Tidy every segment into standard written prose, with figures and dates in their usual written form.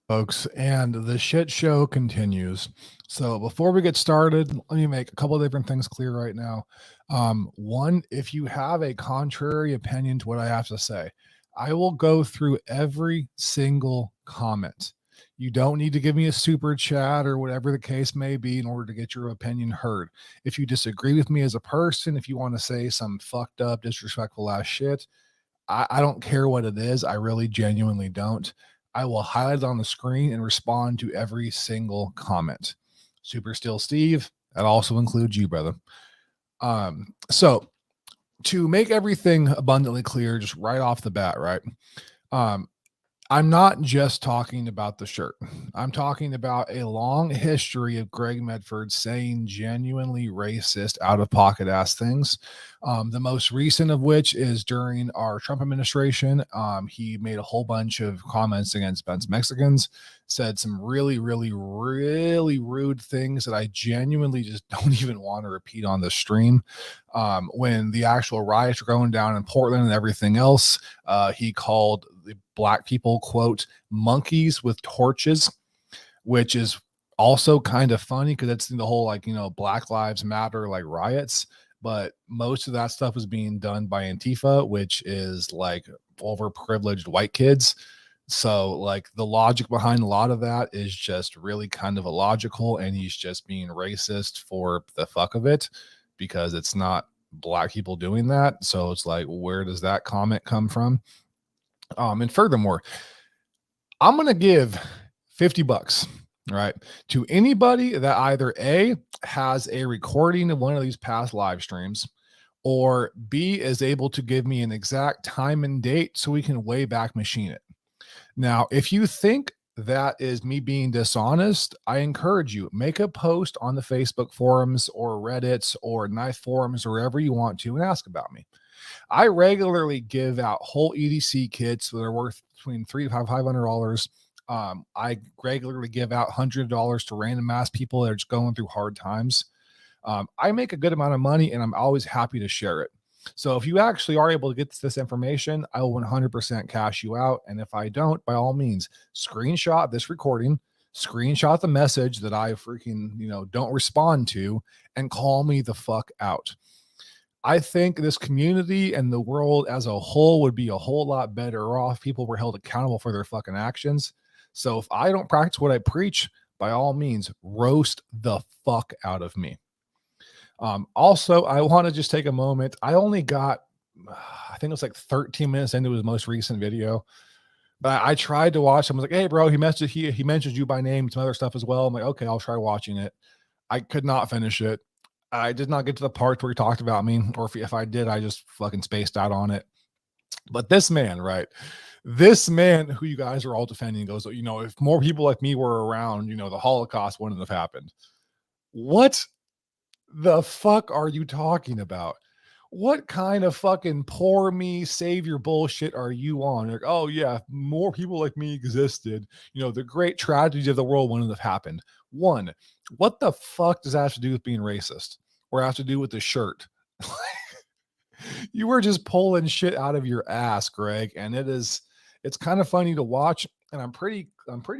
Folks, and the shit show continues. So before we get started, let me make a couple of different things clear right now. One, if you have a contrary opinion to what I have to say, I will go through every single comment. You don't need to give me a super chat or whatever the case may be in order to get your opinion heard. If you disagree with me as a person, if you want to say some fucked up, disrespectful ass shit, I don't care what it is. I really genuinely don't. I will highlight it on the screen and respond to every single comment. Super Still Steve, that also includes you, brother. So to make everything abundantly clear, just right off the bat, right? Um, I'm not just talking about the shirt. I'm talking about a long history of Greg Medford saying genuinely racist, out of pocket ass things. The most recent of which is during our Trump administration. He made a whole bunch of comments against Mexicans, said some really, really, really rude things that I genuinely just don't even want to repeat on the stream. When the actual riots were going down in Portland and everything else, he called the black people, quote, monkeys with torches, which is also kind of funny because it's the whole, like, Black Lives Matter, like riots. But most of that stuff is being done by Antifa, which is like overprivileged white kids. So, like, the logic behind a lot of that is just really kind of illogical, and he's just being racist for the fuck of it because it's not black people doing that. So it's like, where does that comment come from? And furthermore, I'm going to give $50, right, to anybody that either A, has a recording of one of these past live streams, or B, is able to give me an exact time and date so we can way back machine it. Now, if you think that is me being dishonest, I encourage you, make a post on the Facebook forums or Reddits or knife forums or wherever you want to and ask about me. I regularly give out whole EDC kits that are worth between $300 to $500. I regularly give out $100 to random ass people that are just going through hard times. I make a good amount of money and I'm always happy to share it. So if you actually are able to get this information, I will 100% cash you out. And if I don't, by all means, screenshot this recording, screenshot the message that I freaking, don't respond to, and call me the fuck out. I think this community and the world as a whole would be a whole lot better off. People were held accountable for their fucking actions. So if I don't practice what I preach, by all means, roast the fuck out of me. Also, I want to just take a moment. I only got, I think it was like 13 minutes into his most recent video, but I tried to watch him. I was like, hey, bro, he mentioned you by name, some other stuff as well. I'm like, okay, I'll try watching it. I could not finish it. I did not get to the part where he talked about me, or if I did, I just fucking spaced out on it. But this man, right? This man who you guys are all defending goes, if more people like me were around, the Holocaust wouldn't have happened. What the fuck are you talking about? What kind of fucking poor me savior bullshit are you on? Like, oh yeah, more people like me existed, the great tragedy of the world wouldn't have happened. One, what the fuck does that have to do with being racist or have to do with the shirt? You were just pulling shit out of your ass, Greg, and it's kind of funny to watch, and I'm pretty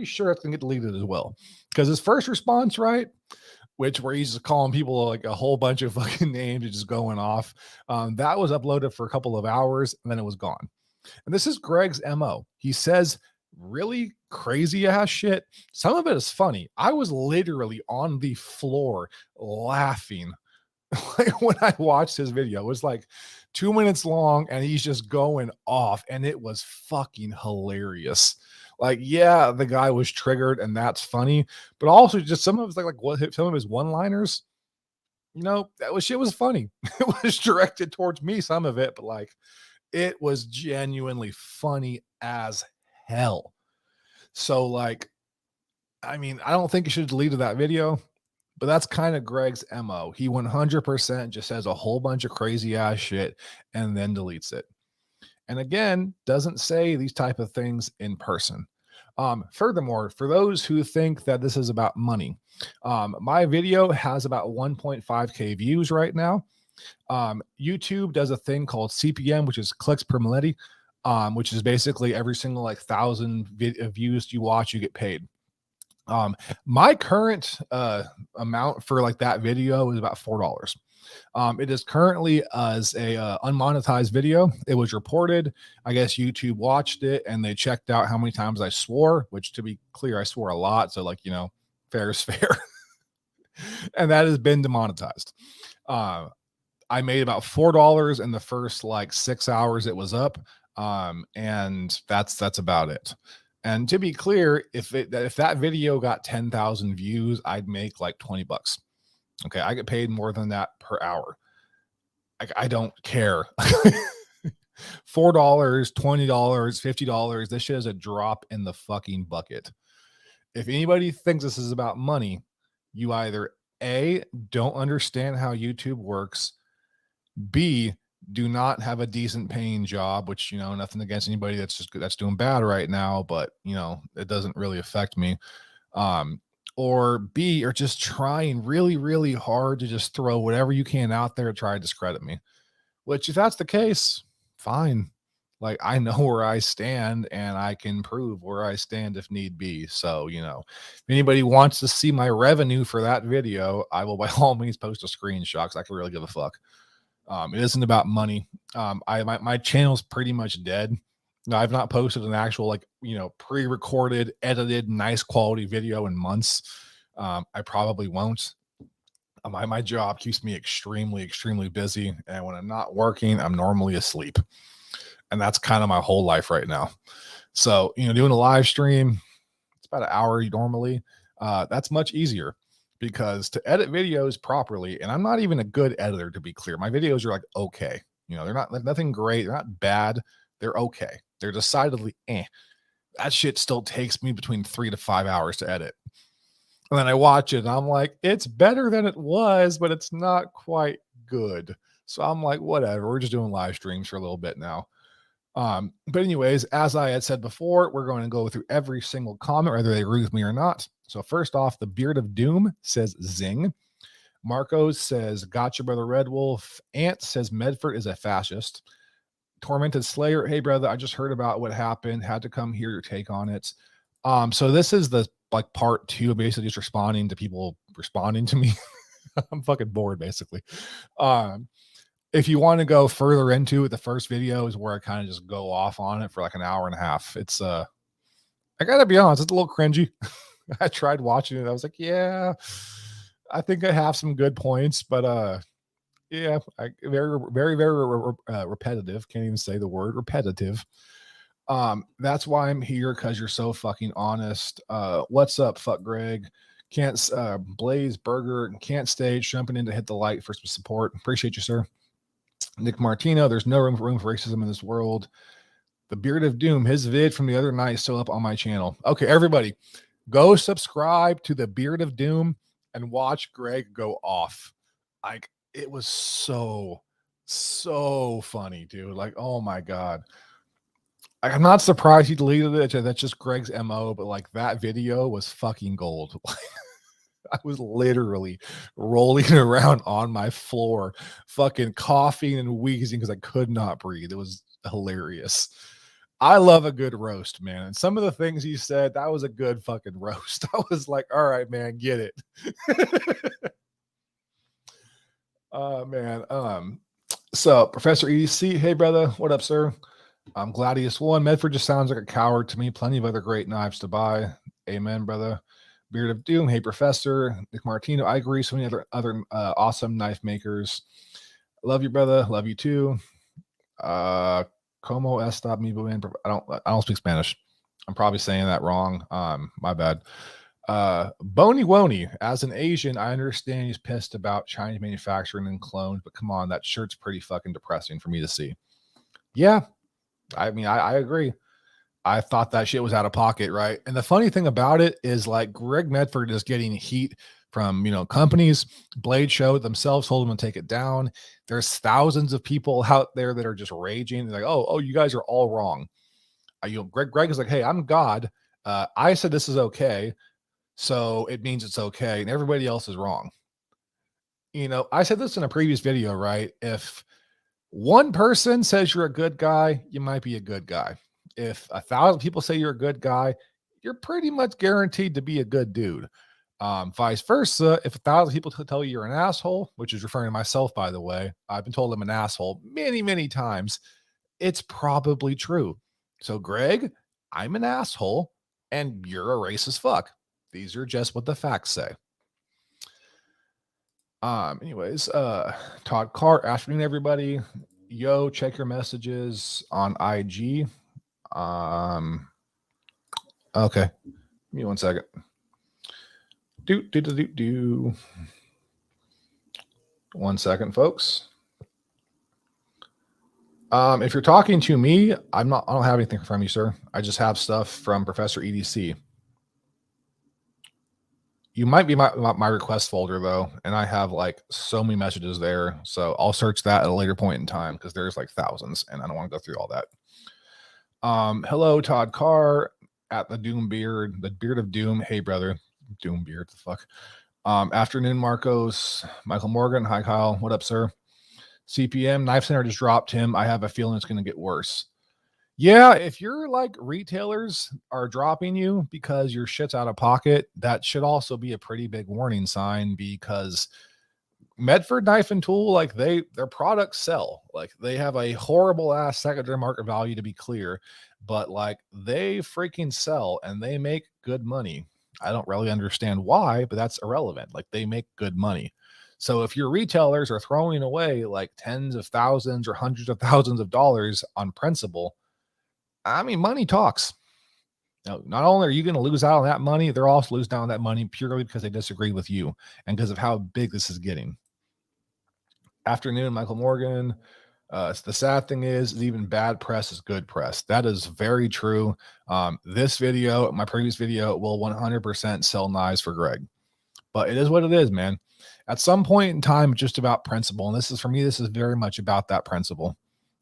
sure it's gonna get deleted as well. Because his first response, right, where he's just calling people like a whole bunch of fucking names and just going off. That was uploaded for a couple of hours and then it was gone. And this is Greg's MO. He says really crazy ass shit. Some of it is funny. I was literally on the floor laughing when I watched his video. It was like 2 minutes long and he's just going off and it was fucking hilarious. Like, yeah, the guy was triggered and that's funny, but also just some of his some of his one-liners, that shit was funny. It was directed towards me, some of it, but like it was genuinely funny as hell. So like, I mean, I don't think you should have deleted that video, but that's kind of Greg's MO. He 100% just says a whole bunch of crazy ass shit and then deletes it. And again, doesn't say these type of things in person. Furthermore, for those who think that this is about money, my video has about 1.5K views right now. YouTube does a thing called CPM, which is clicks per millennium. which is basically every single like 1,000 views you watch, you get paid. My current amount for like that video is about $4. It is currently as a unmonetized video. It was reported. I guess YouTube watched it and they checked out how many times I swore, which to be clear, I swore a lot. So like, fair is fair. And that has been demonetized. I made about $4 in the first like 6 hours it was up. And that's about it. And to be clear, if that video got 10,000 views, I'd make like $20. Okay, I get paid more than that per hour. I don't care. $4, $20, $50. This shit is a drop in the fucking bucket. If anybody thinks this is about money, you either A, don't understand how YouTube works, B, do not have a decent paying job, which, nothing against anybody that's doing bad right now, but it doesn't really affect me. Or B, are just trying really, really hard to just throw whatever you can out there to try to discredit me. Which, if that's the case, fine. Like, I know where I stand and I can prove where I stand if need be. So, if anybody wants to see my revenue for that video, I will by all means post a screenshot because I can really give a fuck. It isn't about money. My channel's pretty much dead. I've not posted an actual pre-recorded, edited, nice quality video in months. I probably won't. My job keeps me extremely, extremely busy, and when I'm not working, I'm normally asleep, and that's kind of my whole life right now. So doing a live stream, it's about an hour normally. That's much easier because to edit videos properly, and I'm not even a good editor to be clear. My videos are like okay, they're not nothing great, they're not bad, they're okay. They're decidedly that shit still takes me between 3 to 5 hours to edit. And then I watch it and I'm like, it's better than it was, but it's not quite good. So I'm like, whatever, we're just doing live streams for a little bit now. But anyways, as I had said before, we're going to go through every single comment, whether they agree with me or not. So first off, the Beard of Doom says zing. Marcos says, gotcha, brother Red Wolf. Ant says Medford is a fascist. Tormented Slayer, hey brother, I just heard about what happened, had to come hear your take on it. So this is the like part 2, basically just responding to people responding to me. I'm fucking bored basically. If you want to go further into it, the first video is where I kind of just go off on it for like an hour and a half. It's I gotta be honest, it's a little cringy. I tried watching it, I was like, yeah, I think I have some good points, but yeah, very, very, very repetitive. Can't even say the word repetitive. That's why I'm here, because you're so fucking honest. What's up, fuck Greg? Can't Blaze Burger can't stay jumping in to hit the light for some support. Appreciate you, sir. Nick Martino, there's no room for racism in this world. The Beard of Doom, his vid from the other night is still up on my channel. Okay, everybody, go subscribe to the Beard of Doom and watch Greg go off. Like, it was so funny, dude. Like, oh my god. I'm not surprised he deleted it. That's just Greg's MO, but like that video was fucking gold. I was literally rolling around on my floor, fucking coughing and wheezing because I could not breathe. It was hilarious. I love a good roast, man. And some of the things he said, that was a good fucking roast. I was like, all right, man, get it. Man. So Professor EDC, hey brother, what up, sir? Gladius 1, Medford just sounds like a coward to me. Plenty of other great knives to buy. Amen, brother. Beard of Doom, hey Professor. Nick Martino, I agree. So many other awesome knife makers. Love you, brother. Love you too. Como estaba mi buen? I don't speak Spanish. I'm probably saying that wrong. My bad. Boney Woney, as an Asian, I understand he's pissed about Chinese manufacturing and clones, but come on, that shirt's pretty fucking depressing for me to see. Yeah, I mean, I agree. I thought that shit was out of pocket, right? And the funny thing about it is, like, Greg Medford is getting heat from, companies. Blade Show themselves told him to take it down. There's thousands of people out there that are just raging. They're like, oh, you guys are all wrong. Greg is like, hey, I'm God. I said this is okay, so it means it's okay, and everybody else is wrong. I said this in a previous video, right? If One person says you're a good guy, you might be a good guy. If 1,000 people say you're a good guy, you're pretty much guaranteed to be a good dude. Vice versa, if 1,000 people tell you you're an asshole, which is referring to myself, by the way, I've been told I'm an asshole many, many times. It's probably true. So, Greg, I'm an asshole and you're a racist fuck. These are just what the facts say. Anyways, Todd Carr, afternoon, everybody. Yo, check your messages on IG. Okay. Give me 1 second. Do. 1 second, folks. If you're talking to me, I don't have anything from you, sir. I just have stuff from Professor EDC. You might be my request folder though, and I have like so many messages there. So I'll search that at a later point in time because there's like thousands, and I don't want to go through all that. Hello, Todd Carr at the Doom Beard, the Beard of Doom. Hey, brother, Doom Beard, the fuck. Afternoon, Marcos, Michael Morgan. Hi, Kyle. What up, sir? CPM Knife Center just dropped him. I have a feeling it's going to get worse. Yeah, if you're like retailers are dropping you because your shit's out of pocket, that should also be a pretty big warning sign because Medford Knife and Tool, like their products sell. Like they have a horrible ass secondary market value to be clear, but like they freaking sell and they make good money. I don't really understand why, but that's irrelevant. Like they make good money. So if your retailers are throwing away like tens of thousands or hundreds of thousands of dollars on principle, I mean, money talks. Now, not only are you going to lose out on that money, they're also losing out on that money purely because they disagree with you and because of how big this is getting. Afternoon, Michael Morgan. The sad thing is even bad press is good press. That is very true. This video, my previous video, will 100% sell knives for Greg. But it is what it is, man. At some point in time, it's just about principle. And this is, for me, this is very much about that principle.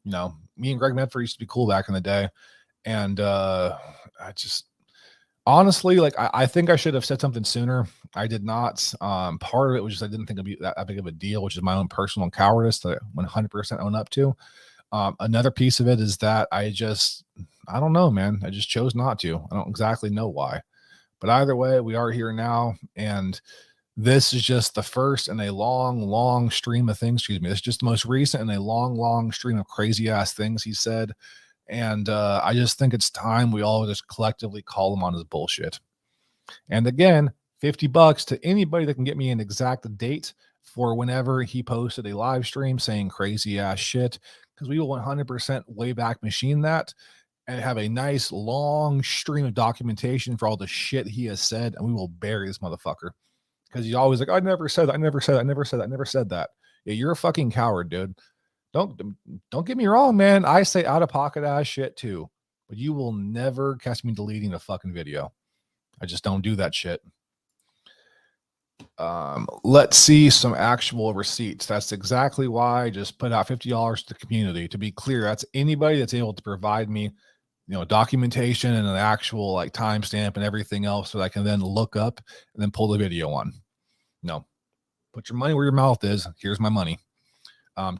You know, me and Greg Medford used to be cool back in the day. And I just honestly, like, I think I should have said something sooner. I did not. Part of it was just I didn't think it'd be that big of a deal, which is my own personal cowardice that I 100% own up to. Another piece of it is that I don't know, man. I just chose not to. I don't exactly know why. But either way, we are here now. And this is just the first in a long, long stream of things. Excuse me. This is just the most recent in a long, long stream of crazy ass things he said. And I just think it's time we all just collectively call him on his bullshit. And again, $50 to anybody that can get me an exact date for whenever he posted a live stream saying crazy ass shit, because we will 100% way back machine that and have a nice long stream of documentation for all the shit he has said, and we will bury this motherfucker. Because he's always like, I never said that, I never said that, I never said that, I never said that. Yeah, you're a fucking coward, dude. Don't get me wrong, man. I say out of pocket ass shit too, but you will never catch me deleting a fucking video. I just don't do that shit. Let's see some actual receipts. That's exactly why I just put out $50 to the community. To be clear, that's anybody that's able to provide me, documentation and an actual like timestamp and everything else so that I can then look up and then pull the video on. No, put your money where your mouth is. Here's my money.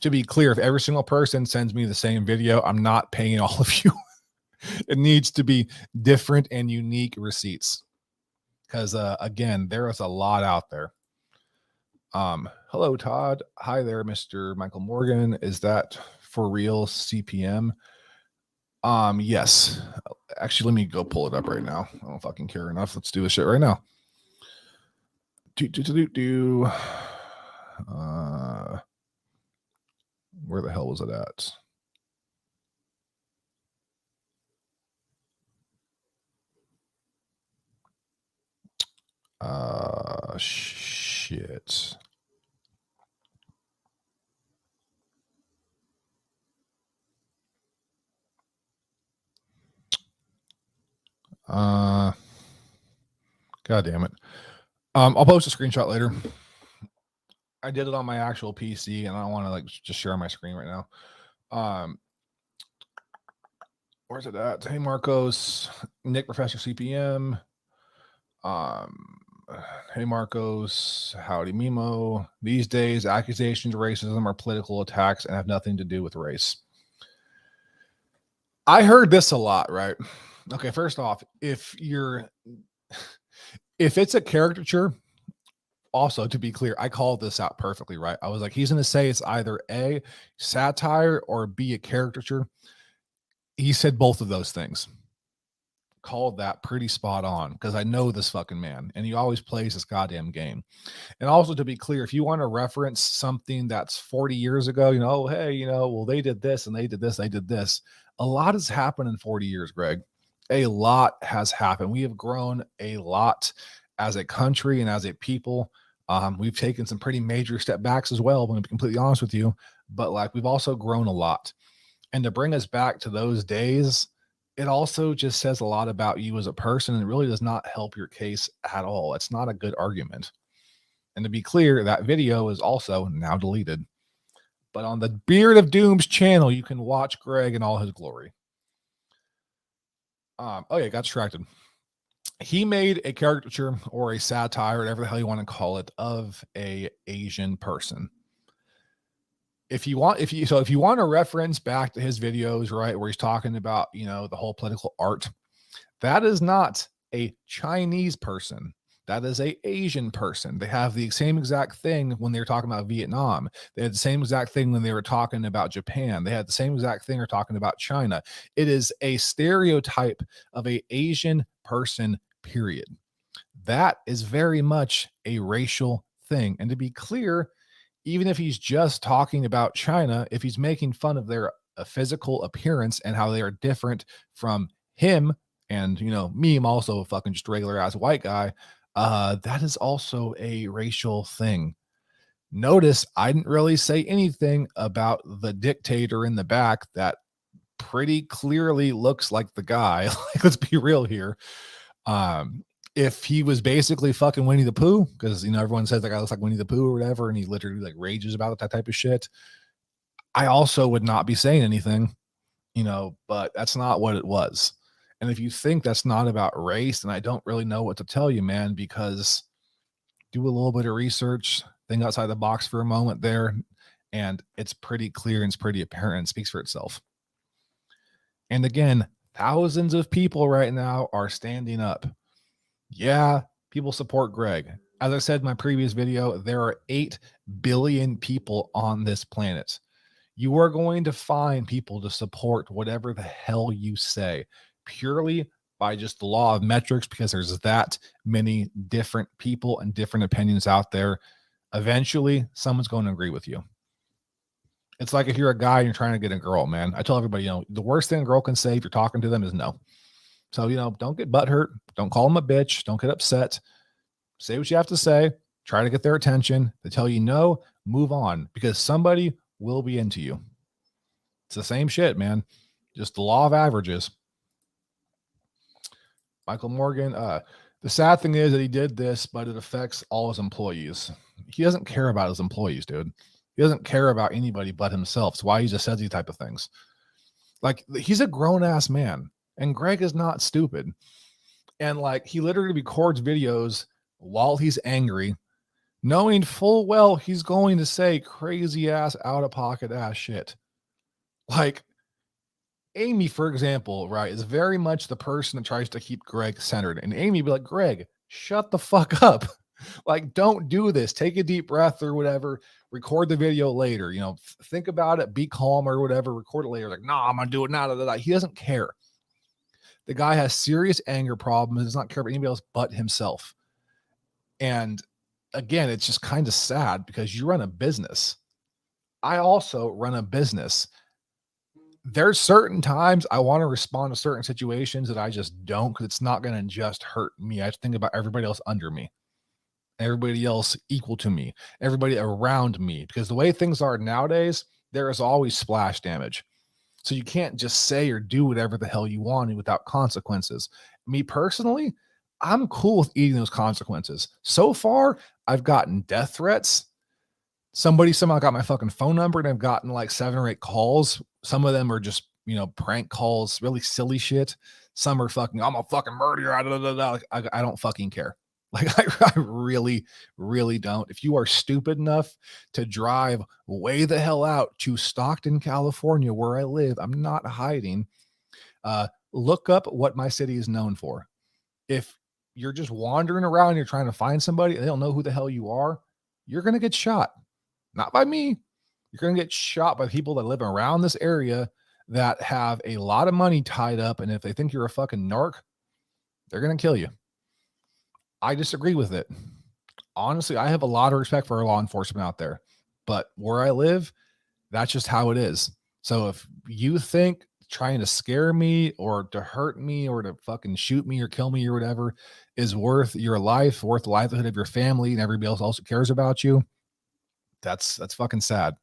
To be clear, if every single person sends me the same video, I'm not paying all of you. It needs to be different and unique receipts. Because again, there is a lot out there. Hello, Todd. Hi there, Mr. Michael Morgan. Is that for real CPM? Yes. Actually, let me go pull it up right now. I don't fucking care enough. Let's do this shit right now. Where the hell was it at? Shit. God damn it. I'll post a screenshot later. I did it on my actual PC and I don't want to like just share my screen right now. Where's it at? Hey, Marcos, Nick, Professor CPM. Hey Marcos, howdy Mimo. These days, accusations of racism are political attacks and have nothing to do with race. I heard this a lot, right? Okay, first off, if it's a caricature, also to be clear, I called this out perfectly, right? I was like, he's gonna say it's either A, satire, or B, a caricature. He said both of those things. Called that pretty spot on because I know this fucking man and he always plays this goddamn game. And also to be clear, if you want to reference something that's 40 years ago, oh, hey, well, they did this and they did this, they did this. A lot has happened in 40 years, Greg. A lot has happened. We have grown a lot as a country and as a people. We've taken some pretty major step backs as well, I'm going to be completely honest with you. But like we've also grown a lot. And to bring us back to those days, it also just says a lot about you as a person and really does not help your case at all. It's not a good argument. And to be clear, that video is also now deleted. But on the Beard of Doom's channel, you can watch Greg in all his glory. Oh yeah, got distracted. He made a caricature or a satire, whatever the hell you want to call it, of a Asian person. If you want to reference back to his videos, right, where he's talking about, the whole political art, that is not a Chinese person. That is a Asian person. They have the same exact thing when they were talking about Vietnam. They had the same exact thing when they were talking about Japan. They had the same exact thing they're talking about China. It is a stereotype of a Asian person, period. That is very much a racial thing. And to be clear, even if he's just talking about China, if he's making fun of their physical appearance and how they are different from him and, me, I'm also a fucking just regular ass white guy, that is also a racial thing. Notice I didn't really say anything about the dictator in the back that pretty clearly looks like the guy. Like, let's be real here. If he was basically fucking Winnie the Pooh, because everyone says that guy looks like Winnie the Pooh or whatever, and he literally like rages about that type of shit, I also would not be saying anything, but that's not what it was. And if you think that's not about race, then I don't really know what to tell you, man, because do a little bit of research, think outside the box for a moment there, and it's pretty clear and it's pretty apparent and speaks for itself. And again, thousands of people right now are standing up. Yeah, people support Greg. As I said in my previous video, there are 8 billion people on this planet. You are going to find people to support whatever the hell you say, purely by just the law of metrics, because there's that many different people and different opinions out there. Eventually, someone's going to agree with you. It's like if you're a guy and you're trying to get a girl, man. I tell everybody, the worst thing a girl can say if you're talking to them is no. So, don't get butthurt. Don't call them a bitch. Don't get upset. Say what you have to say. Try to get their attention. They tell you no, move on, because somebody will be into you. It's the same shit, man. Just the law of averages. Michael Morgan, the sad thing is that he did this, but it affects all his employees. He doesn't care about his employees, dude. He doesn't care about anybody but himself. It's why he just says these type of things. Like, he's a grown-ass man. And Greg is not stupid. And like, he literally records videos while he's angry, knowing full well he's going to say crazy ass, out of pocket ass shit. Like Amy, for example, right, is very much the person that tries to keep Greg centered. And Amy be like, Greg, shut the fuck up. Like, don't do this. Take a deep breath or whatever. Record the video later. Think about it. Be calm or whatever. Record it later. Like, nah, I'm going to do it now. He doesn't care. The guy has serious anger problems, does not care about anybody else but himself. And again, it's just kind of sad because you run a business. I also run a business. There's certain times I want to respond to certain situations that I just don't, because it's not going to just hurt me. I have to think about everybody else under me, everybody else equal to me, everybody around me, because the way things are nowadays, there is always splash damage. So you can't just say or do whatever the hell you want without consequences. Me personally, I'm cool with eating those consequences. So far, I've gotten death threats. Somebody somehow got my fucking phone number and I've gotten like 7 or 8 calls. Some of them are just, prank calls, really silly shit. Some are fucking, I'm a fucking murderer. I don't fucking care. Like I really, really don't. If you are stupid enough to drive way the hell out to Stockton, California, where I live, I'm not hiding. Look up what my city is known for. If you're just wandering around, you're trying to find somebody, they don't know who the hell you are, you're going to get shot. Not by me. You're going to get shot by people that live around this area that have a lot of money tied up. And if they think you're a fucking narc, they're going to kill you. I disagree with it. Honestly, I have a lot of respect for our law enforcement out there, but where I live, that's just how it is. So if you think trying to scare me or to hurt me or to fucking shoot me or kill me or whatever is worth your life, worth the livelihood of your family and everybody else also cares about you, that's fucking sad.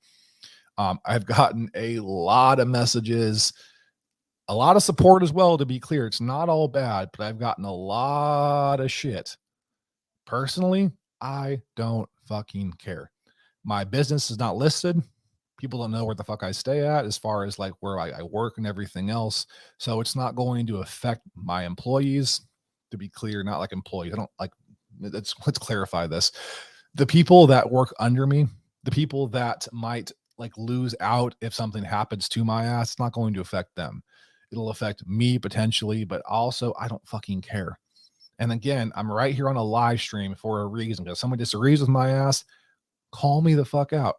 I've gotten a lot of messages, a lot of support as well, to be clear. It's not all bad, but I've gotten a lot of shit. Personally, I don't fucking care. My business is not listed. People don't know where the fuck I stay at as far as like where I work and everything else. So it's not going to affect my employees, to be clear, not like employees. I don't like, let's clarify this. The people that work under me, the people that might like lose out if something happens to my ass, it's not going to affect them. It'll affect me potentially, but also I don't fucking care. And again, I'm right here on a live stream for a reason. Because someone disagrees with my ass, call me the fuck out.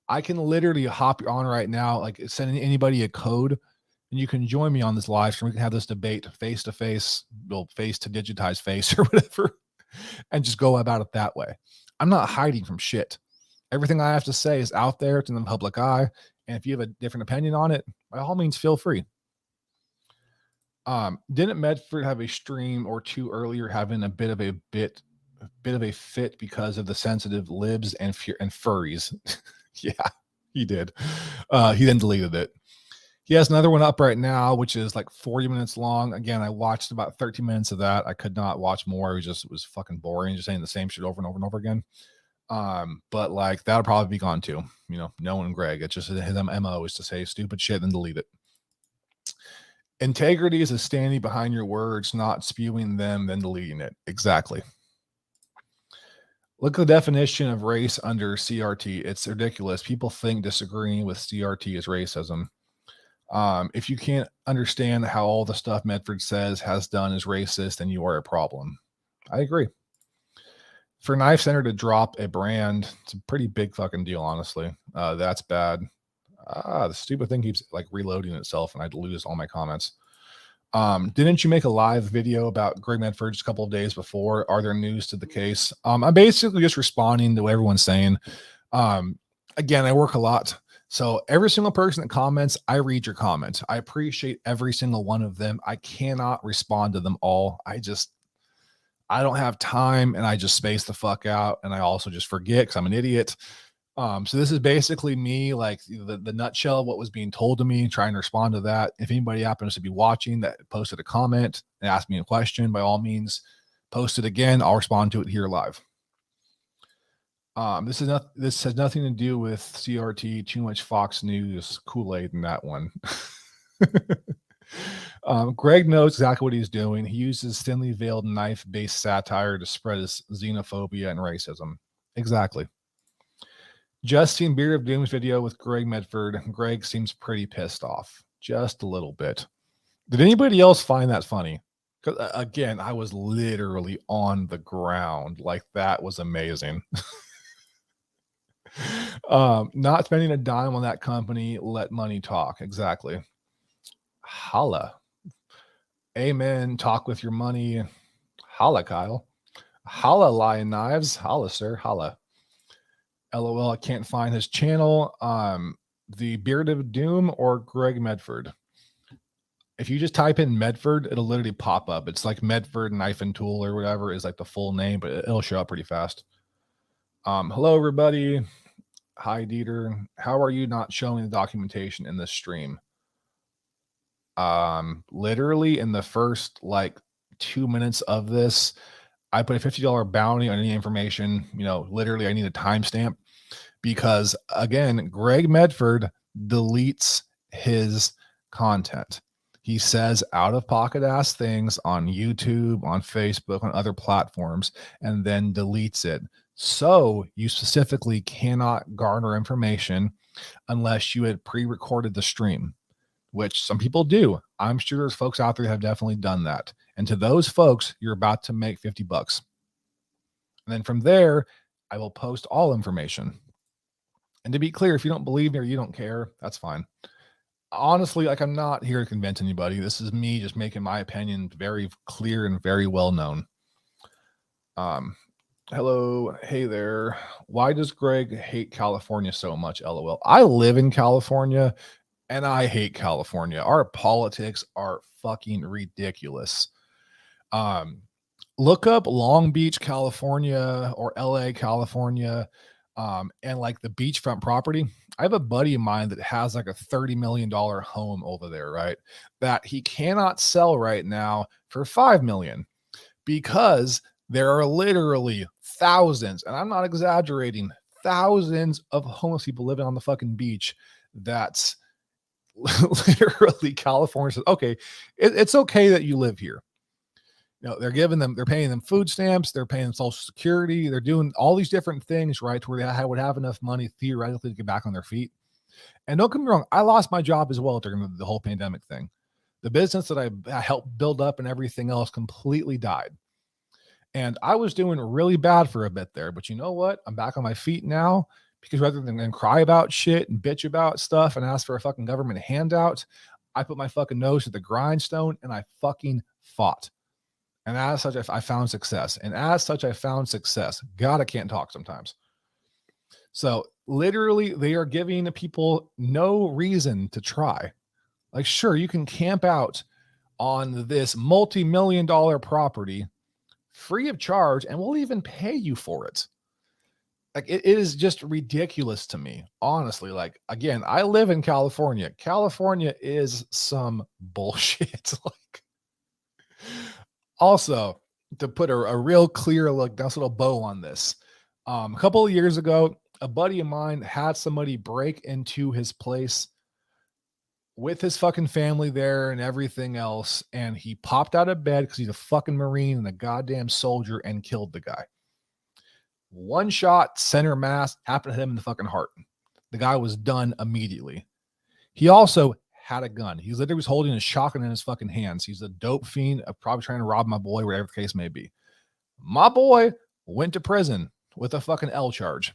I can literally hop on right now, like sending anybody a code, and you can join me on this live stream. We can have this debate face to face, well, face to digitized face or whatever, and just go about it that way. I'm not hiding from shit. Everything I have to say is out there. It's in the public eye. And if you have a different opinion on it, by all means, feel free. Didn't Medford have a stream or two earlier having a bit of a fit because of the sensitive libs and furries? Yeah, he did. He then deleted it. He has another one up right now, which is like 40 minutes long. Again, I watched about 13 minutes of that. I could not watch more. It was fucking boring, just saying the same shit over and over and over again. But like that'll probably be gone too. You know, knowing Greg, it's just his MO is to say stupid shit and delete it. Integrity is standing behind your words, not spewing them, then deleting it. Exactly. Look at the definition of race under CRT. It's ridiculous. People think disagreeing with CRT is racism. If you can't understand how all the stuff Medford says has done is racist, then you are a problem. I agree. For Knife Center to drop a brand, it's a pretty big fucking deal, honestly. That's bad. The stupid thing keeps like reloading itself and I'd lose all my comments. Didn't you make a live video about Greg Medford just a couple of days before? Are there news to the case? I'm basically just responding to what everyone's saying. Again, I work a lot. So every single person that comments, I read your comments. I appreciate every single one of them. I cannot respond to them all. I don't have time and I just space the fuck out. And I also just forget because I'm an idiot. So this is basically me, like the nutshell of what was being told to me, trying to respond to that. If anybody happens to be watching that posted a comment and asked me a question, by all means, post it again. I'll respond to it here live. This has nothing to do with CRT, too much Fox News Kool-Aid in that one. Greg knows exactly what he's doing. He uses thinly veiled knife-based satire to spread his xenophobia and racism. Exactly. Just seen Beard of Doom's video with Greg Medford. Greg seems pretty pissed off. Just a little bit. Did anybody else find that funny? Because again, I was literally on the ground. Like that was amazing. Not spending a dime on that company. Let money talk. Exactly. Holla. Amen. Talk with your money. Holla, Kyle. Holla, Lion Knives. Holla, sir. Holla. LOL, I can't find his channel. The Beard of Doom or Greg Medford. If you just type in Medford, it'll literally pop up. It's like Medford Knife and Tool or whatever is like the full name, but it'll show up pretty fast. Hello, everybody. Hi, Dieter. How are you not showing the documentation in this stream? Literally in the first like 2 minutes of this, I put a $50 bounty on any information. You know, literally I need a timestamp because again, Greg Medford deletes his content. He says out of pocket ass things on YouTube, on Facebook, on other platforms, and then deletes it. So you specifically cannot garner information unless you had pre-recorded the stream, which some people do. I'm sure there's folks out there that have definitely done that. And to those folks, you're about to make $50. And then from there, I will post all information. And to be clear, if you don't believe me or you don't care, that's fine. Honestly, like, I'm not here to convince anybody. This is me just making my opinion very clear and very well known. Hello, hey there. Why does Greg hate California so much? LOL. I live in California and I hate California. Our politics are fucking ridiculous. Look up Long Beach, California, or LA, California, and like the beachfront property. I have a buddy of mine that has like a $30 million home over there, right? That he cannot sell right now for $5 million because there are literally thousands, and I'm not exaggerating, thousands of homeless people living on the fucking beach. That's literally California says, okay, it's okay that you live here. You know, they're paying them food stamps, they're paying them Social Security, they're doing all these different things, right, to where they would have enough money theoretically to get back on their feet. And don't get me wrong, I lost my job as well during the whole pandemic thing. The business that I helped build up and everything else completely died. And I was doing really bad for a bit there. But you know what? I'm back on my feet now because rather than cry about shit and bitch about stuff and ask for a fucking government handout, I put my fucking nose to the grindstone and I fucking fought. And as such, I found success. And as such, I found success. God, I can't talk sometimes. So literally, they are giving people no reason to try. Like, sure, you can camp out on this multi-million dollar property free of charge, and we'll even pay you for it. Like, it is just ridiculous to me, honestly. Like, again, I live in California. California is some bullshit. Like, also, to put a real clear, like, nice little bow on this, a couple of years ago, a buddy of mine had somebody break into his place with his fucking family there and everything else, and he popped out of bed because he's a fucking Marine and a goddamn soldier and killed the guy. One shot, center mass, happened to hit him in the fucking heart. The guy was done immediately. He also had a gun. He literally was holding a shotgun in his fucking hands. He's a dope fiend, probably trying to rob my boy, whatever the case may be. My boy went to prison with a fucking L charge.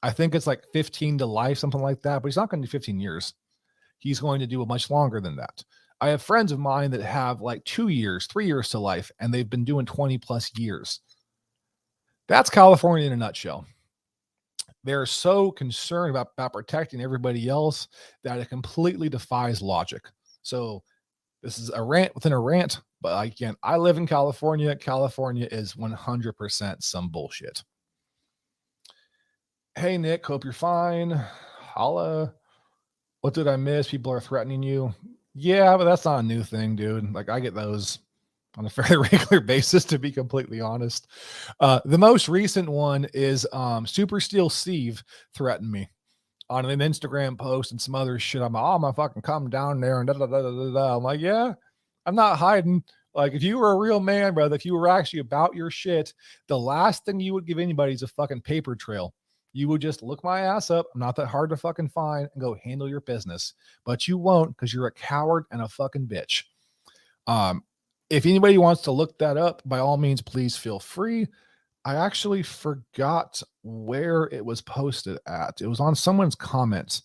I think it's like 15 to life, something like that, but he's not going to do 15 years. He's going to do much longer than that. I have friends of mine that have like 2 years, 3 years to life, and they've been doing 20 plus years. That's California in a nutshell. They're so concerned about protecting everybody else that it completely defies logic. So this is a rant within a rant, but again, I live in California. California is 100% some bullshit. Hey, Nick, hope you're fine. Holla. What did I miss? People are threatening you. Yeah, but that's not a new thing, dude. Like, I get those on a fairly regular basis, to be completely honest. The most recent one is Super Steel Steve threatened me on an Instagram post and some other shit. I'm like, oh, I'm gonna fucking come down there and da da da da da. I'm like, yeah, I'm not hiding. Like, if you were a real man, brother, if you were actually about your shit, the last thing you would give anybody is a fucking paper trail. You would just look my ass up. I'm not that hard to fucking find and go handle your business. But you won't because you're a coward and a fucking bitch. If anybody wants to look that up, by all means, please feel free. I actually forgot where it was posted at. It was on someone's comments.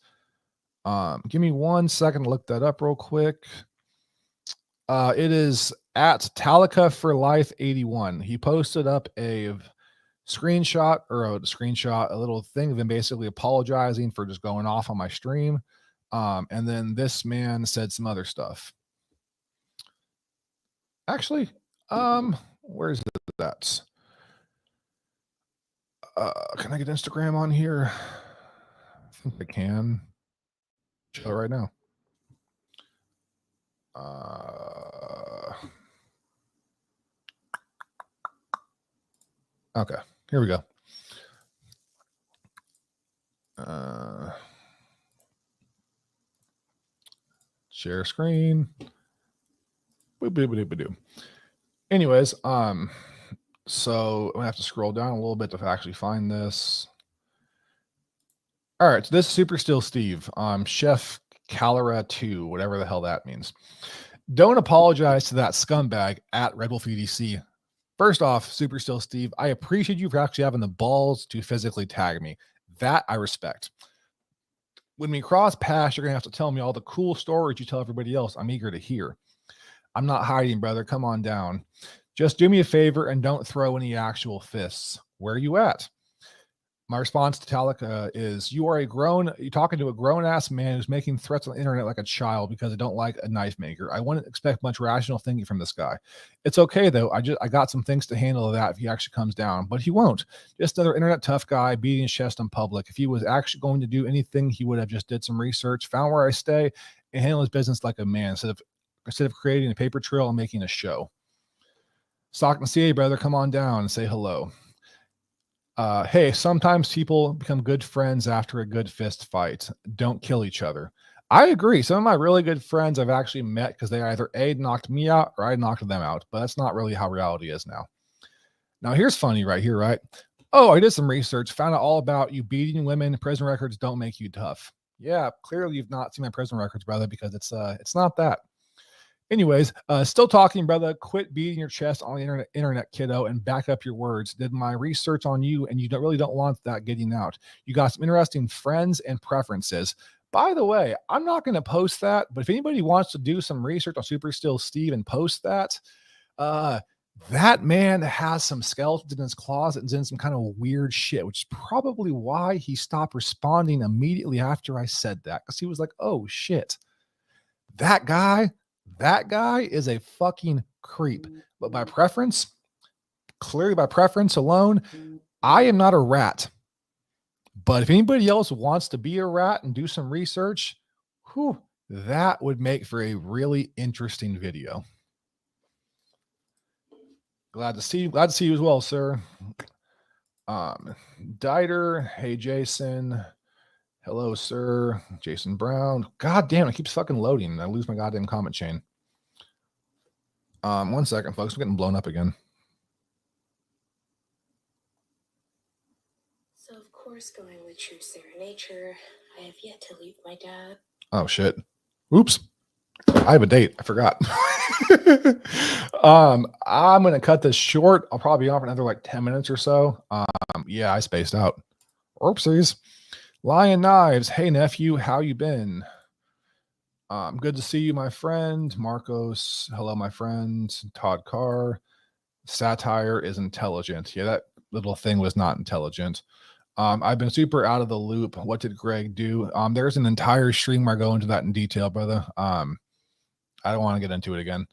Give me 1 second to look that up real quick. It is at Talica for Life 81. He posted up a screenshot, a little thing of him basically apologizing for just going off on my stream. And then this man said some other stuff. Actually, where's that? Can I get Instagram on here? I think I can. Show it right now. Okay, here we go. Share screen. Anyways, so I'm gonna have to scroll down a little bit to actually find this. All right, so this is Super Still Steve, Chef Calera 2, whatever the hell that means. Don't apologize to that scumbag at Red Wolf EDC. First off, Super Still Steve, I appreciate you for actually having the balls to physically tag me. That I respect. When we cross paths, you're gonna have to tell me all the cool stories you tell everybody else. I'm eager to hear. I'm not hiding, brother. Come on down. Just do me a favor and don't throw any actual fists. Where are you at? My response to Talika is, you're talking to a grown-ass man who's making threats on the internet like a child because I don't like a knife maker. I wouldn't expect much rational thinking from this guy. It's okay, though. I got some things to handle that if he actually comes down, but he won't. Just another internet tough guy beating his chest in public. If he was actually going to do anything, he would have just did some research, found where I stay, and handle his business like a man instead of creating a paper trail and making a show. Stockton CA, brother, come on down and say hello. Hey, sometimes people become good friends after a good fist fight. Don't kill each other. I agree. Some of my really good friends I've actually met because they either A, knocked me out or I knocked them out, but that's not really how reality is now. Now, here's funny right here, right? Oh, I did some research, found out all about you beating women. Prison records don't make you tough. Yeah, clearly you've not seen my prison records, brother, because it's not that. Anyways, still talking, brother. Quit beating your chest on the internet, kiddo, and back up your words. Did my research on you, and you really don't want that getting out. You got some interesting friends and preferences. By the way, I'm not going to post that, but if anybody wants to do some research on Super Still Steve and post that, that man has some skeletons in his closet and in some kind of weird shit, which is probably why he stopped responding immediately after I said that, because he was like, oh shit, that guy is a fucking creep. But by preference, clearly by preference alone, I am not a rat. But if anybody else wants to be a rat and do some research, that would make for a really interesting video. Glad to see you as well, sir. Dieter, hey Jason. Hello, sir. Jason Brown. God damn, it keeps fucking loading. I lose my goddamn comment chain. 1 second, folks. I'm getting blown up again. So, of course, going with true Sarah nature, I have yet to leave my dad. Oh, shit. Oops. I have a date. I forgot. I'm going to cut this short. I'll probably be on for another like 10 minutes or so. Yeah, I spaced out. Oopsies. Lion Knives. Hey, nephew. How you been? Good to see you, my friend. Marcos. Hello, my friend. Todd Carr. Satire is intelligent. Yeah, that little thing was not intelligent. I've been super out of the loop. What did Greg do? There's an entire stream where I go into that in detail, brother. I don't want to get into it again.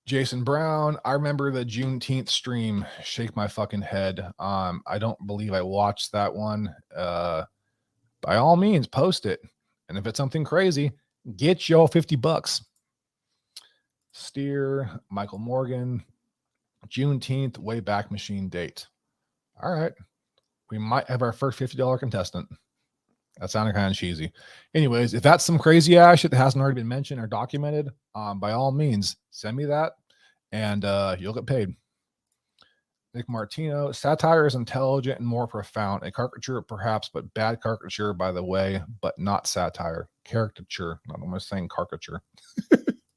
Jason Brown, I remember the Juneteenth stream. Shake my fucking head. I don't believe I watched that one. By all means, post it. And if it's something crazy, get your $50. Steer, Michael Morgan, Juneteenth Wayback Machine date. All right. We might have our first $50 contestant. That sounded kind of cheesy. Anyways, if that's some crazy ass shit that hasn't already been mentioned or documented, by all means, send me that and you'll get paid. Nick Martino, satire is intelligent and more profound. A caricature, perhaps, but bad caricature, by the way, but not satire. Caricature. Not almost saying caricature.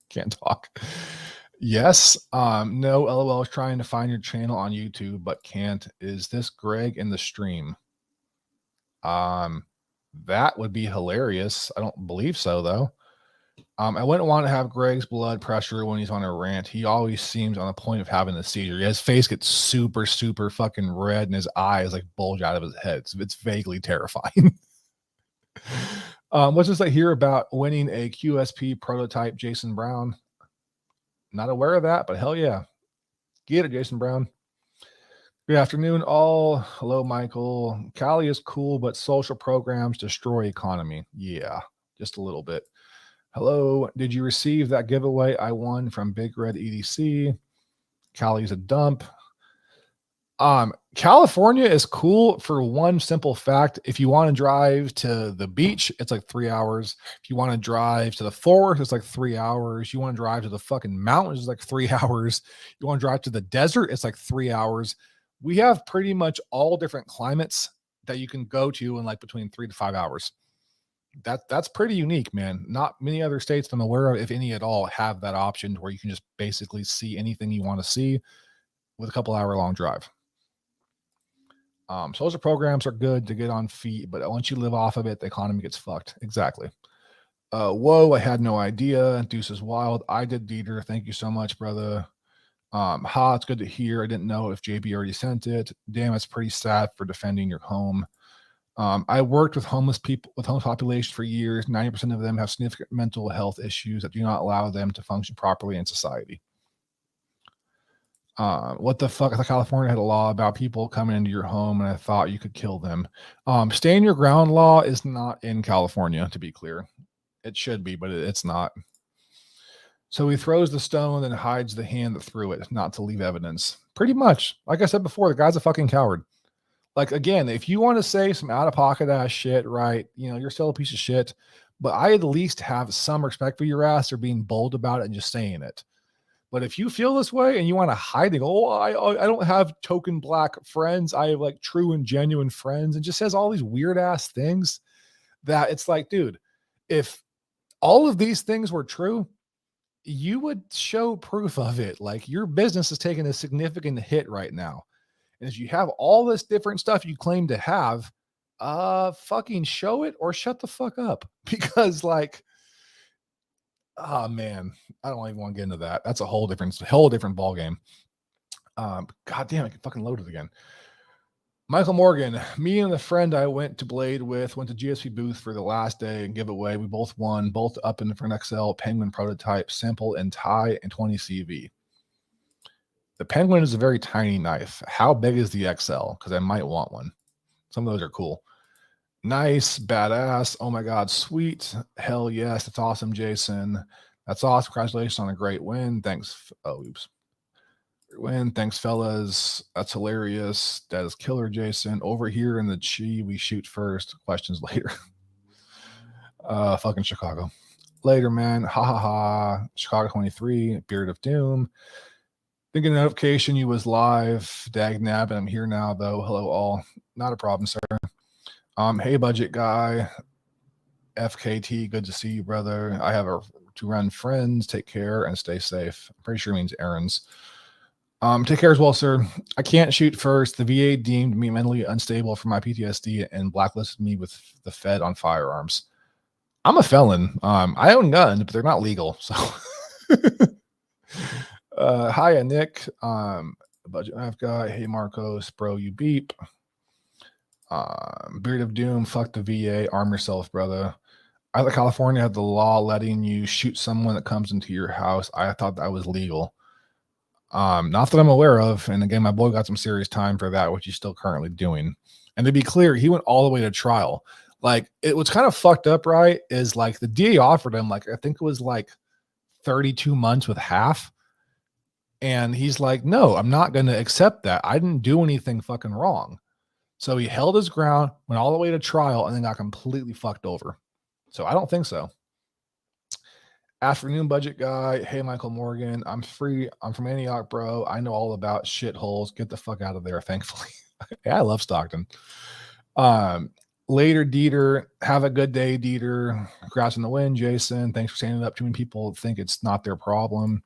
Can't talk. Yes. No, LOL is trying to find your channel on YouTube, but can't. Is this Greg in the stream? That would be hilarious. I don't believe so, though. I wouldn't want to have Greg's blood pressure when he's on a rant. He always seems on the point of having a seizure. His face gets super, super fucking red, and his eyes like bulge out of his head. It's vaguely terrifying. What's this I hear about winning a QSP prototype, Jason Brown? Not aware of that, but hell yeah. Get it, Jason Brown. Good afternoon, all. Hello, Michael. Cali is cool, but social programs destroy economy. Yeah, just a little bit. Hello, did you receive that giveaway I won from Big Red EDC? Cali's a dump. California is cool for one simple fact. If you want to drive to the beach, it's like 3 hours. If you want to drive to the forest, it's like 3 hours. You want to drive to the fucking mountains, it's like 3 hours. You want to drive to the desert, it's like 3 hours. We have pretty much all different climates that you can go to in like between 3 to 5 hours. That's pretty unique, man. Not many other states I'm aware of, if any at all, have that option where you can just basically see anything you want to see with a couple hour long drive. Social programs are good to get on feet, but once you live off of it, the economy gets fucked. Exactly. Whoa, I had no idea. Deuce is wild. I did, Dieter. Thank you so much, brother. It's good to hear. I didn't know if JB already sent it. Damn, it's pretty sad for defending your home. I worked with homeless people, with homeless population for years. 90% of them have significant mental health issues that do not allow them to function properly in society. What the fuck? I thought California had a law about people coming into your home, and I thought you could kill them. Stand your ground law is not in California, to be clear. It should be, but it's not. So he throws the stone and hides the hand that threw it, not to leave evidence. Pretty much. Like I said before, the guy's a fucking coward. Like, again, if you want to say some out-of-pocket ass shit, right, you're still a piece of shit, but I at least have some respect for your ass or being bold about it and just saying it. But if you feel this way and you want to hide it, I don't have token black friends. I have like true and genuine friends, and just says all these weird ass things that it's like, dude, if all of these things were true, you would show proof of it. Like, your business is taking a significant hit right now. And if you have all this different stuff you claim to have, fucking show it or shut the fuck up. Because like, oh man, I don't even want to get into that. That's a whole different ball game. God damn, I can fucking load it again. Michael Morgan, me and the friend I went to Blade with went to GSP booth for the last day and giveaway. We both won, both up in for an XL Penguin prototype, simple and tie and 20 CV. The Penguin is a very tiny knife. How big is the XL? Because I might want one. Some of those are cool. Nice, badass. Oh my God, sweet. Hell yes. That's awesome, Jason. That's awesome. Congratulations on a great win. Thanks. Oh, oops. Win. Thanks, fellas. That's hilarious. That is killer, Jason. Over here in the Chi, we shoot first. Questions later. Fucking Chicago. Later, man. Ha ha ha. Chicago 23. Beard of Doom. Thinking notification you was live. Dag nab, and I'm here now though. Hello all. Not a problem, sir. Hey budget guy. FKT, good to see you, brother. I have to run friends. Take care and stay safe. I'm pretty sure it means errands. Take care as well, sir. I can't shoot first. The VA deemed me mentally unstable for my PTSD and blacklisted me with the Fed on firearms. I'm a felon. I own guns, but they're not legal. So hiya, Nick. Budget I've got. Hey Marcos, bro, you beep. Beard of Doom, fuck the VA, arm yourself, brother. I thought California had the law letting you shoot someone that comes into your house. I thought that was legal. Not that I'm aware of. And again, my boy got some serious time for that, which he's still currently doing. And to be clear, he went all the way to trial. Like, it was kind of fucked up, right? Is like the DA offered him, like, I think it was like 32 months with half. And he's like, no, I'm not going to accept that. I didn't do anything fucking wrong. So he held his ground, went all the way to trial, and then got completely fucked over. So I don't think so. Afternoon budget guy. Hey, Michael Morgan. I'm free. I'm from Antioch, bro. I know all about shitholes. Get the fuck out of there, thankfully. Yeah, I love Stockton. Later, Dieter. Have a good day, Dieter. Congrats on the win, Jason. Thanks for standing up. Too many people think it's not their problem.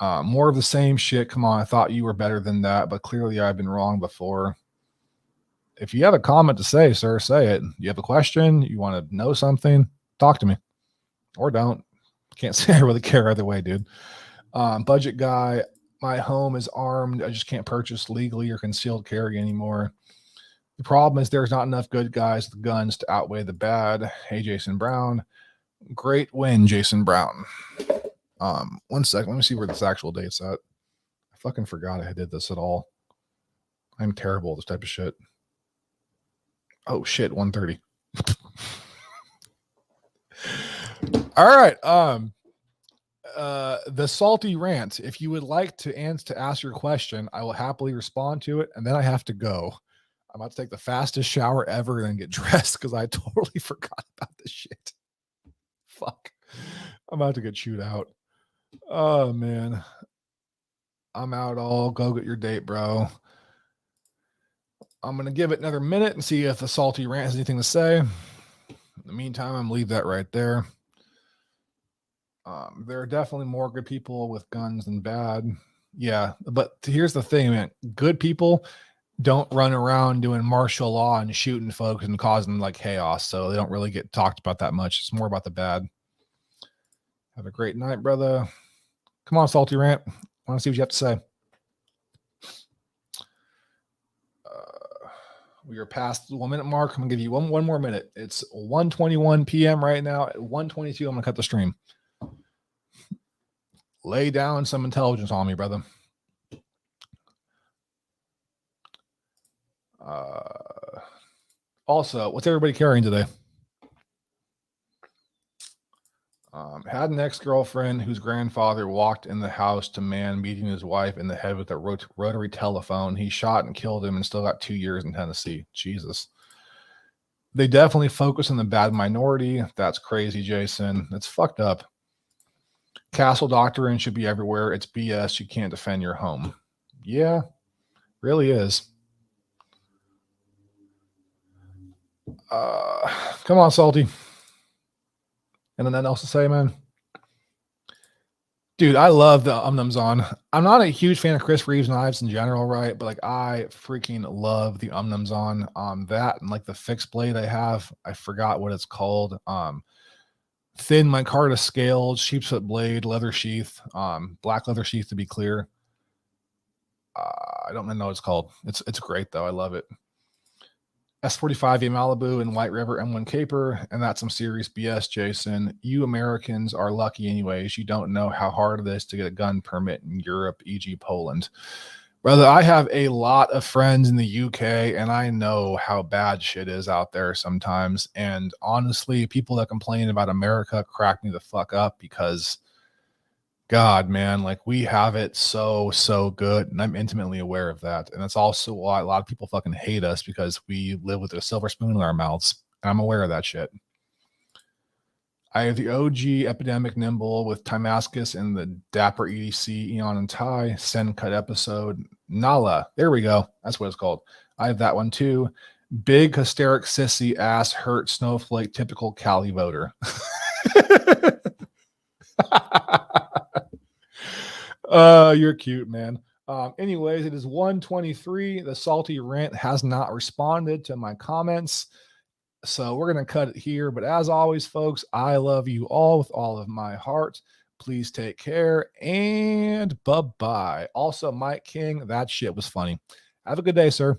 More of the same shit. Come on. I thought you were better than that, but clearly I've been wrong before. If you have a comment to say, sir, say it. You have a question, you want to know something, talk to me. Or don't. Can't say I really care either way, dude. Budget guy, my home is armed. I just can't purchase legally or concealed carry anymore. The problem is there's not enough good guys with guns to outweigh the bad. Hey, Jason Brown. Great win, Jason Brown. 1 second. Let me see where this actual date's at. I fucking forgot I did this at all. I'm terrible at this type of shit. Oh shit, 1:30. All right. The salty rant. If you would like to ask your question, I will happily respond to it, and then I have to go. I'm about to take the fastest shower ever and then get dressed because I totally forgot about this shit. Fuck. I'm about to get chewed out. Oh man. I'm out all. Go get your date, bro. I'm gonna give it another minute and see if the salty rant has anything to say. In the meantime, I'm gonna leave that right there. There are definitely more good people with guns than bad. Yeah, but here's the thing, man. Good people don't run around doing martial law and shooting folks and causing like chaos, so they don't really get talked about that much. It's more about the bad. Have a great night, brother. Come on, salty rant. I want to see what you have to say. We are past the 1 minute mark. I'm gonna give you one more minute. It's 1:21 p.m. right now. At 1:22, I'm gonna cut the stream. Lay down some intelligence on me, brother. Also, what's everybody carrying today? Had an ex-girlfriend whose grandfather walked in the house to man beating his wife in the head with a rotary telephone. He shot and killed him and still got 2 years in Tennessee. Jesus. They definitely focus on the bad minority. That's crazy, Jason. That's fucked up. Castle doctrine should be everywhere. It's BS. You can't defend your home. Yeah, really is. Come on, Salty. And then nothing else to say, man. Dude, I love the Nums on. I'm not a huge fan of Chris Reeves knives in general, right? But like, I freaking love the Nums on. That and like the fixed blade I have. I forgot what it's called. Thin micarta scaled, sheepsfoot blade, leather sheath, black leather sheath to be clear. I don't know what it's called. It's great though. I love it. S45 Malibu and White River M1 Caper, and that's some serious BS, Jason. You Americans are lucky anyways. You don't know how hard it is to get a gun permit in Europe, e.g. Poland. Brother, I have a lot of friends in the UK, and I know how bad shit is out there sometimes. And honestly, people that complain about America crack me the fuck up because God, man, like we have it so good, and I'm intimately aware of that. And that's also why a lot of people fucking hate us because we live with a silver spoon in our mouths. And I'm aware of that shit. I have the OG Epidemic Nimble with Timascus and the Dapper EDC Eon and Tai Sen Cut episode. Nala. There we go. That's what it's called. I have that one too. Big hysteric sissy ass hurt snowflake typical Cali voter. You're cute, man. Anyways, it is 1:23. The salty rant has not responded to my comments, so we're gonna cut it here. But as always, folks, I love you all with all of my heart. Please take care and bye-bye. Also, Mike King, that shit was funny. Have a good day, sir.